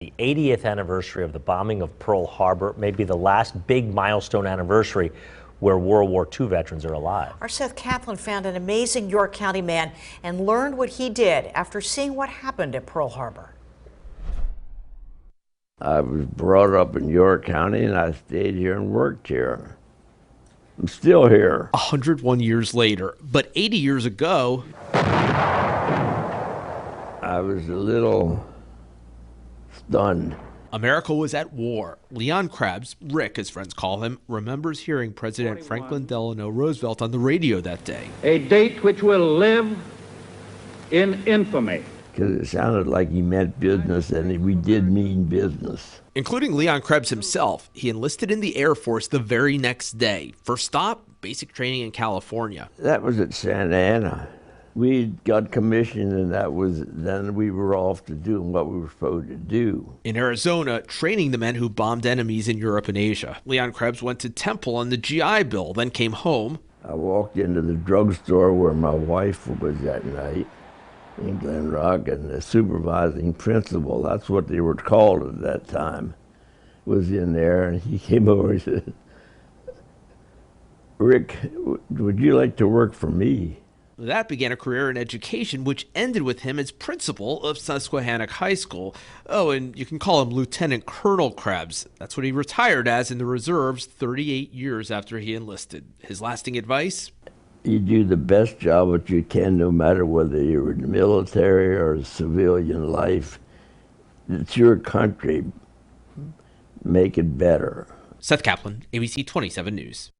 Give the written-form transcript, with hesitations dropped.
The 80th anniversary of the bombing of Pearl Harbor may be the last big milestone anniversary where World War II veterans are alive. Our Seth Kaplan found an amazing York County man and learned what he did after seeing what happened at Pearl Harbor. I was brought up in York County and I stayed here and worked here. I'm still here. 101 years later, but 80 years ago, I was a little stunned. America was at war. Leroy Krebs, Rick as friends call him, remembers hearing President Franklin Delano Roosevelt on the radio that day. A date which will live in infamy. Because it sounded like he meant business, and we did mean business. Including Leroy Krebs himself, he enlisted in the Air Force the very next day. First stop, basic training in California. That was at Santa Ana. We got commissioned, and then we were off to doing what we were supposed to do. In Arizona, training the men who bombed enemies in Europe and Asia. Leroy Krebs went to Temple on the GI Bill, then came home. I walked into the drugstore where my wife was that night in Glen Rock, and the supervising principal, that's what they were called at that time, was in there, and he came over and said, "Rick, would you like to work for me?" That began a career in education, which ended with him as principal of Susquehannock High School. Oh, and you can call him Lieutenant Colonel Krebs. That's what he retired as in the reserves 38 years after he enlisted. His lasting advice? You do the best job that you can, no matter whether you're in the military or civilian life. It's your country. Make it better. Seth Kaplan, ABC 27 News.